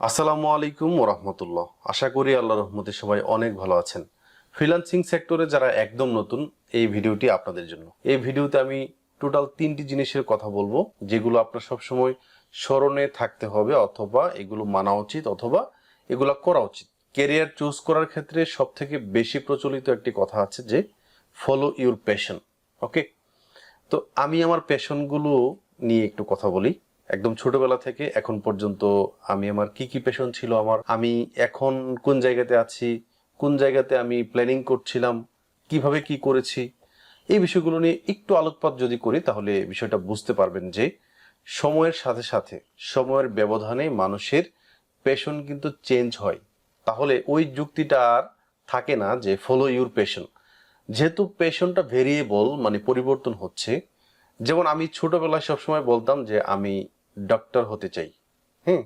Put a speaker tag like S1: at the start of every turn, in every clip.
S1: আসসালামু আলাইকুম ওয়া রাহমাতুল্লাহ। আশা করি আল্লাহর রহমতে সবাই অনেক ভালো আছেন। ফ্রিল্যান্সিং সেক্টরে যারা একদম নতুন, এই ভিডিওটি আপনাদের জন্য। এই ভিডিওতে আমি টোটাল 3টি জিনিসের কথা বলবো, যেগুলো আপনার সবসময় স্মরণে থাকতে হবে, অথবা এগুলো মানা উচিত, অথবা এগুলো করা উচিত। ক্যারিয়ার চুজ করার ক্ষেত্রে সবথেকে বেশি প্রচলিত একটি কথা আছে যে ফলো ইউর প্যাশন। ওকে, তো আমি আমার প্যাশনগুলো নিয়ে একটু কথা বলি। একদম ছোটবেলা থেকে এখন পর্যন্ত আমি আমার কি কি প্যাশন ছিল, আমি এখন কোন জায়গাতে আছি, কোন জায়গাতে আমি প্ল্যানিং করছিলাম, কিভাবে কি করেছি, এই বিষয়গুলো নিয়ে একটু আলোকপাত যদি করি তাহলে বিষয়টা বুঝতে পারবেন যে সময়ের সাথে সাথে, সময়ের ব্যবধানে মানুষের প্যাশন কিন্তু চেঞ্জ হয়। তাহলে ওই যুক্তিটা আর থাকে না যে ফলো ইউর প্যাশন। যেহেতু প্যাশনটা ভেরিয়েবল, মানে পরিবর্তন হচ্ছে। যেমন আমি ছোটবেলায় সবসময় বলতাম যে আমি ডক্টর হতে চাই। হ্যাঁ,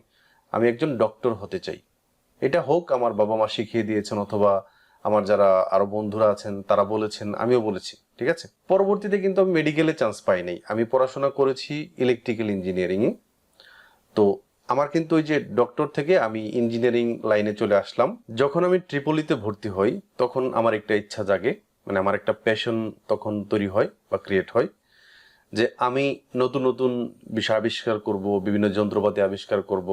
S1: আমি একজন ডক্টর হতে চাই। এটা হোক আমার বাবা মা শিখিয়ে দিয়েছেন, অথবা আমার যারা আরো বন্ধুরা আছেন তারা বলেছেন, আমিও বলেছি, ঠিক আছে। পরবর্তীতে কিন্তু আমি মেডিকেলে চান্স পাই নাই, আমি পড়াশোনা করেছি ইলেকট্রিক্যাল ইঞ্জিনিয়ারিং এ। তো আমার কিন্তু ওই যে ডক্টর থেকে আমি ইঞ্জিনিয়ারিং লাইনে চলে আসলাম। যখন আমি ট্রিপলিতে ভর্তি হই তখন আমার একটা ইচ্ছা জাগে, মানে আমার একটা প্যাশন তখন তৈরি হয় বা ক্রিয়েট হয় যে আমি নতুন নতুন বিষয় আবিষ্কার করব, বিভিন্ন যন্ত্রপাতি আবিষ্কার করব,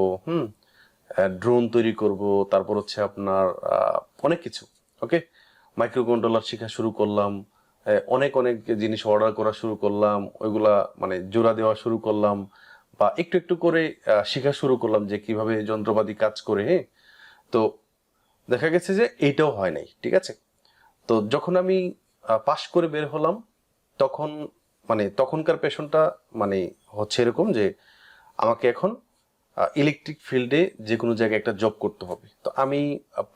S1: ড্রোন তৈরি করব, তারপর হচ্ছে আপনার অনেক কিছু। ওকে, মাইক্রো কন্ট্রোলার শেখা শুরু করলাম, অনেক অনেক জিনিস অর্ডার করা শুরু করলাম, ওইগুলা মানে জোড়া দেওয়া শুরু করলাম, বা একটু একটু করে শেখা শুরু করলাম যে কিভাবে যন্ত্রপাতি কাজ করে। হ্যাঁ, তো দেখা গেছে যে এইটাও হয় নাই, ঠিক আছে। তো যখন আমি পাশ করে বের হলাম তখন মানে তখনকার পেশনটা মানে হচ্ছে এরকম যে আমাকে এখন ইলেকট্রিক ফিল্ডে যে কোনো জায়গায় একটা জব করতে হবে। তো আমি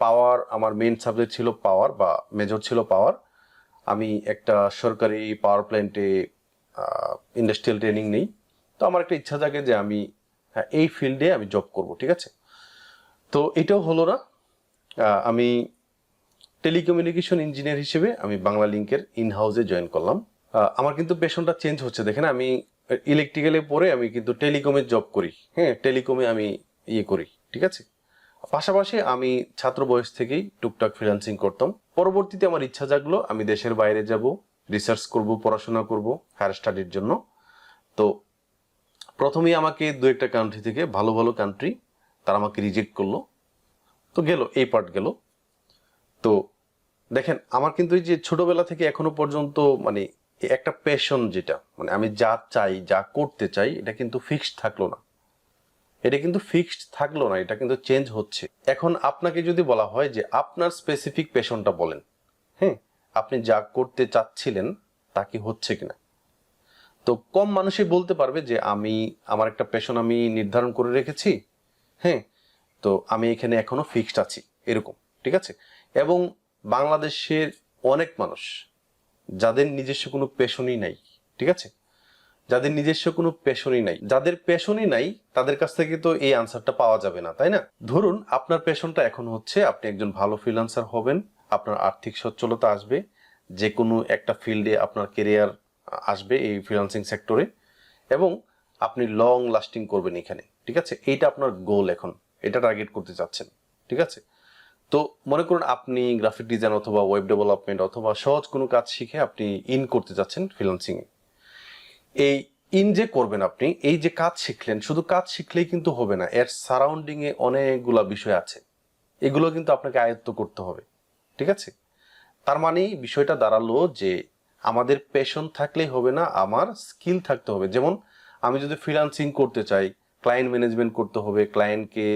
S1: পাওয়ার, আমার মেইন সাবজেক্ট ছিল পাওয়ার, বা মেজর ছিল পাওয়ার। আমি একটা সরকারি পাওয়ার প্ল্যান্টে ইন্ডাস্ট্রিয়াল ট্রেনিং নেই। তো আমার একটা ইচ্ছা থাকে যে আমি এই ফিল্ডে আমি জব করব, ঠিক আছে। তো এটাও হলো না। আমি টেলিকমিউনিকেশন ইঞ্জিনিয়ার হিসেবে আমি বাংলা লিংকের ইন হাউসে জয়েন করলাম। আমার কিন্তু পেশনটা চেঞ্জ হচ্ছে, দেখেন আমি ইলেকট্রিক্যালে পড়ে আমি কিন্তু টেলিকমে জব করি। হ্যাঁ, টেলিকমে আমি করি, ঠিক আছে। পাশাপাশি আমি ছাত্র বয়স থেকেই টুকটাক ফ্রিল্যান্সিং করতাম। পরবর্তীতে আমার ইচ্ছা জাগলো আমি দেশের বাইরে যাব, রিসার্চ করব, পড়াশোনা করব হায়ার স্টাডির জন্য। তো প্রথমেই আমাকে দু একটা কান্ট্রি থেকে, ভালো ভালো কান্ট্রি, তারা আমাকে রিজেক্ট করলো। তো গেল, এই পার্ট গেল। তো দেখেন আমার কিন্তু এই যে ছোটবেলা থেকে এখনো পর্যন্ত মানে একটা প্যাশন, যেটা মানে আমি যা চাই, যা করতে চাই, এটা কিন্তু ফিক্সড থাকলো না। এটা কিন্তু চেঞ্জ হচ্ছে। এখন আপনাকে যদি বলা হয় যে আপনার স্পেসিফিক প্যাশনটা বলেন, হ্যাঁ, আপনি যা করতে চাচ্ছিলেন তা কি হচ্ছে কিনা। তো কম মানুষই বলতে পারবে যে আমি আমার একটা প্যাশন আমি নির্ধারণ করে রেখেছি, হ্যাঁ, তো আমি এখানে এখনো ফিক্সড আছি, এরকম, ঠিক আছে। এবং বাংলাদেশের অনেক মানুষ যাদের নিজস্ব কোনো পেশনই নাই, ঠিক আছে, যাদের পেশনই নাই তাদের কাছ থেকে তো এই আনসারটা পাওয়া যাবে না, তাই না। ধরুন আপনার পেশনটা এখন হচ্ছে আপনি একজন ভালো ফ্রিল্যান্সার হবেন, আপনার আর্থিক সচ্ছলতা আসবে, যে কোনো একটা ফিল্ডে আপনার কেরিয়ার আসবে এই ফ্রিল্যান্সিং সেক্টরে, এবং আপনি লং লাস্টিং করবেন এখানে, ঠিক আছে। এইটা আপনার গোল, এখন এটা টার্গেট করতে চাচ্ছেন, ঠিক আছে। তো মনে করুন আপনি গ্রাফিক ডিজাইন অথবা ওয়েব ডেভেলপমেন্ট অথবা সহজ কোনো কাজ শিখে আপনি ইন করতে যাচ্ছেন ফ্রিল্যান্সিং এ। এই ইন যে করবেন আপনি, এই যে কাজ শিখলেন, শুধু কাজ শিখলেই কিন্তু হবে না, এর সারাউন্ডিং এ অনেকগুলা বিষয় আছে, এগুলো কিন্তু আপনাকে আয়ত্ত করতে হবে, ঠিক আছে। তার মানে বিষয়টা দাঁড়ালো যে আমাদের প্যাশন থাকলেই হবে না, আমার স্কিল থাকতে হবে। যেমন আমি যদি ফ্রিল্যান্সিং করতে চাই, ক্লায়েন্ট ম্যানেজমেন্ট করতে হবে, ক্লায়েন্টকে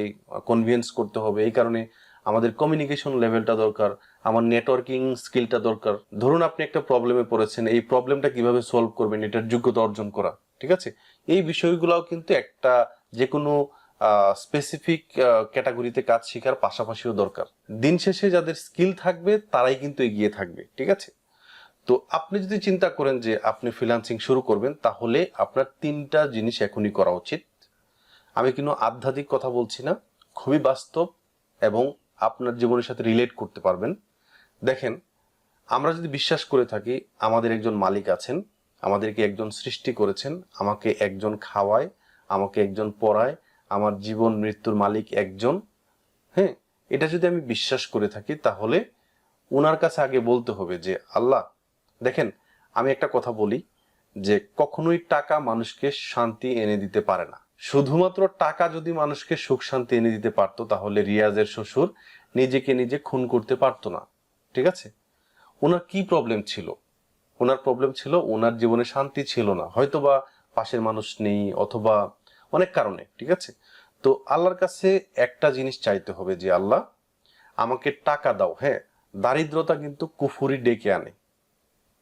S1: কনভিন্স করতে হবে, এই কারণে আমাদের কমিউনিকেশন লেভেলটা দরকার, আমার নেটওয়ার্কিং স্কিলটা দরকার। ধরুন আপনি একটা প্রবলেমে পড়েছেন, এই প্রবলেমটা কিভাবে সলভ করবেন, এটার যোগ্যতা অর্জন করা, ঠিক আছে। এই বিষয়গুলোও কিন্তু একটা যে কোনো স্পেসিফিক ক্যাটাগরিতে কাজ শেখার পাশাপাশিও দরকার। দিন শেষে যাদের স্কিল থাকবে তারাই কিন্তু এগিয়ে থাকবে, ঠিক আছে। তো আপনি যদি চিন্তা করেন যে আপনি ফ্রিল্যান্সিং শুরু করবেন, তাহলে আপনার 3টা জিনিস এখনই করা উচিত। আমি কিন্তু আধ্যাত্মিক কথা বলছি না, খুবই বাস্তব, এবং আপনার জীবনের সাথে রিলেট করতে পারবেন। দেখেন, আমরা যদি বিশ্বাস করে থাকি আমাদের একজন মালিক আছেন, আমাদেরকে একজন সৃষ্টি করেছেন, আমাকে একজন খাওয়ায়, আমাকে একজন পড়ায়, আমার জীবন মৃত্যুর মালিক একজন, হ্যাঁ, এটা যদি আমি বিশ্বাস করে থাকি তাহলে ওনার কাছে আগে বলতে হবে যে আল্লাহ দেখেন, আমি একটা কথা বলি যে কখনোই টাকা মানুষকে শান্তি এনে দিতে পারে না। শুধুমাত্র টাকা যদি মানুষকে সুখ শান্তি এনে দিতে পারতো তাহলে রিয়াজের শ্বশুর নিজেকে নিজে খুন করতে পারতো না। ঠিক আছে, ওনার কি প্রবলেম ছিল? ওনার প্রবলেম ছিল ওনার জীবনে শান্তি ছিল না, হয়তোবা পাশের মানুষ নেই অথবা অনেক কারণে। ঠিক আছে, তো আল্লাহর কাছে একটা জিনিস চাইতে হবে যে আল্লাহ আমাকে টাকা দাও। হ্যাঁ, দারিদ্রতা কিন্তু কুফুরি ডেকে আনে,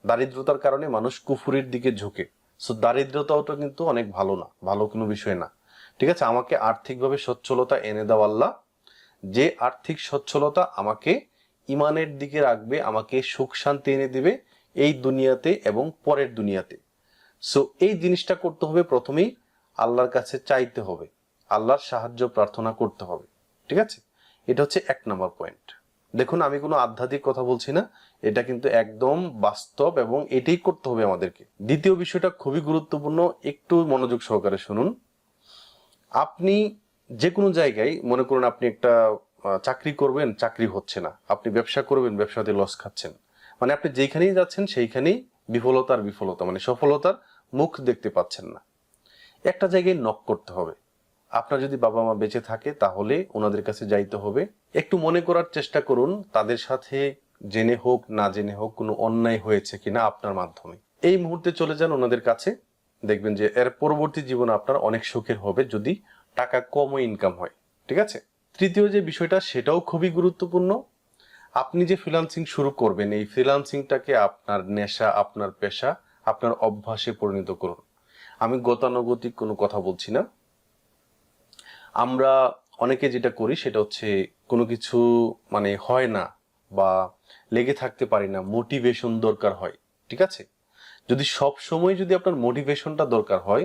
S1: দারিদ্রতার কারণে মানুষ কুফুরির দিকে ঝুঁকে। সো দারিদ্রতাও তো কিন্তু অনেক ভালো না, ভালো কোনো বিষয় না। ঠিক আছে, আমাকে আর্থিকভাবে সচ্ছলতা এনে দাও আল্লাহ, যে আর্থিক সচ্ছলতা আমাকে ইমানের দিকে রাখবে, আমাকে সুখ শান্তি এনে দিবে এই দুনিয়াতে এবং পরের দুনিয়াতে। সো এই জিনিসটা করতে হবে, প্রথমেই আল্লাহর কাছে চাইতে হবে, আল্লাহর সাহায্য প্রার্থনা করতে হবে। ঠিক আছে, এটা হচ্ছে 1 নম্বর পয়েন্ট। দেখুন, আমি কোনো আধ্যাত্মিক কথা বলছি না, এটা কিন্তু একদম বাস্তব এবং এটাই করতে হবে আমাদেরকে। দ্বিতীয় বিষয়টা খুবই গুরুত্বপূর্ণ, একটু মনোযোগ সহকারে শুনুন। আপনি যে কোনো জায়গায় মনে করুন আপনি একটা চাকরি করবেন, চাকরি হচ্ছে না, আপনি ব্যবসা করবেন, ব্যবসাতে লস খাচ্ছেন, মানে আপনি যেখানেই যাচ্ছেন সেইখানেই বিফলতার বিফলতা, মানে সফলতার মুখ দেখতে পাচ্ছেন না। একটা জায়গায় নক করতে হবে। আপনার যদি বাবা মা বেঁচে থাকে তাহলে ওনাদের কাছে যাইতে হবে, একটু মনে করার চেষ্টা করুন তাদের সাথে জেনে হোক না জেনে হোক কোনো অন্যায় হয়েছে কিনা আপনার মাধ্যমে। এই মুহূর্তে চলে যান ওনাদের কাছে, দেখবেন যে এর পরবর্তী জীবন আপনার অনেক সুখের হবে যদি টাকা কমও ইনকাম হয়। ঠিক আছে, তৃতীয় যে বিষয়টা সেটাও খুবই গুরুত্বপূর্ণ। আপনি যে ফ্রিল্যান্সিং শুরু করবেন, এই ফ্রিল্যান্সিংটাকে আপনার নেশা, আপনার পেশা, আপনার অভ্যাসে পরিণত করুন। আমি গতানুগতিক কোনো কথা বলছি না। আমরা অনেকে যেটা করি সেটা হচ্ছে কোনো কিছু মানে হয় না বা লেগে থাকতে পারি না, মোটিভেশন দরকার হয়। ঠিক আছে, যদি সব সময় যদি আপনার মোটিভেশনটা দরকার হয়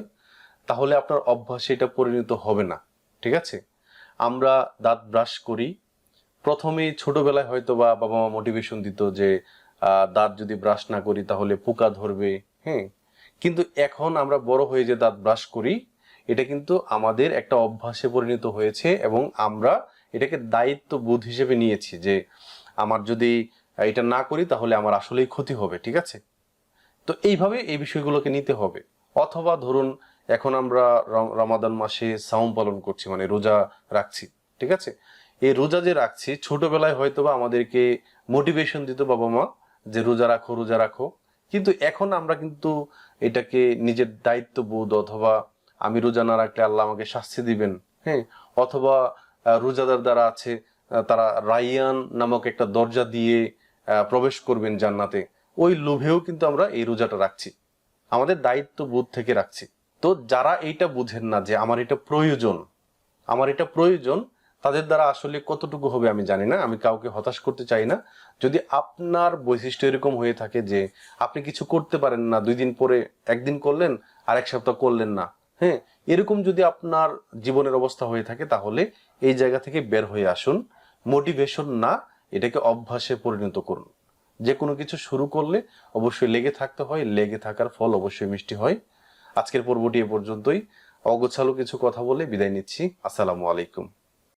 S1: তাহলে আপনার অভ্যাসে এটা পরিণত হবে না। ঠিক আছে, আমরা দাঁত ব্রাশ করি, প্রথমে ছোটবেলায় হয়তো বা বাবা মা মোটিভেশন দিত যে দাঁত যদি ব্রাশ না করি তাহলে পোকা ধরবে। হ্যাঁ, কিন্তু এখন আমরা বড় হয়ে যে দাঁত ব্রাশ করি, এটা কিন্তু আমাদের একটা অভ্যাসে পরিণত হয়েছে এবং আমরা এটাকে দায়িত্ববোধ হিসেবে নিয়েছি যে আমার যদি এটা না করি তাহলে আমার আসলেই ক্ষতি হবে। ঠিক আছে, তো এইভাবে এই বিষয়গুলোকে নিতে হবে। অথবা ধরুন এখন আমরা রমাদান মাসে সাওম পালন করছি, মানে রোজা রাখছি। ঠিক আছে, এই রোজা যে রাখছি, ছোটবেলায় হয়তোবা আমাদেরকে মোটিভেশন দিত বাবা মা যে রোজা রাখো রোজা রাখো, কিন্তু এখন আমরা কিন্তু এটাকে নিজের দায়িত্ববোধ, অথবা আমি রোজা না রাখলে আল্লাহ আমাকে শাস্তি দিবেন, হ্যাঁ, অথবা রোজাদার দ্বারা আছে তারা রাইয়ান নামক একটা দরজা দিয়ে প্রবেশ করবেন জান্নাতে, ওই লোভেও কিন্তু আমরা এই রোজাটা রাখছি, আমাদের দায়িত্ববোধ থেকে রাখছি। তো যারা এইটা বুঝেন না যে আমার এটা প্রয়োজন, আমার এটা প্রয়োজন, তাদের দ্বারা আসলে কতটুকু হবে আমি জানি না, আমি কাউকে হতাশ করতে চাই না। যদি আপনার বৈশিষ্ট্য এরকম হয়ে থাকে যে আপনি কিছু করতে পারেন না, 2 দিন পরে একদিন করলেন আর 1 সপ্তাহ করলেন না, হ্যাঁ, এরকম যদি আপনার জীবনের অবস্থা হয়ে থাকে তাহলে এই জায়গা থেকে বের হয়ে আসুন। মোটিভেশন না, এটাকে অভ্যাসে পরিণত করুন। যে কোনো কিছু শুরু করলে অবশ্যই লেগে থাকতে হয়, লেগে থাকার ফল অবশ্যই মিষ্টি হয়। আজকের পর্বটি এ পর্যন্তই। অগোছালো কিছু কথা বলে বিদায় নিচ্ছি। আসসালামু আলাইকুম।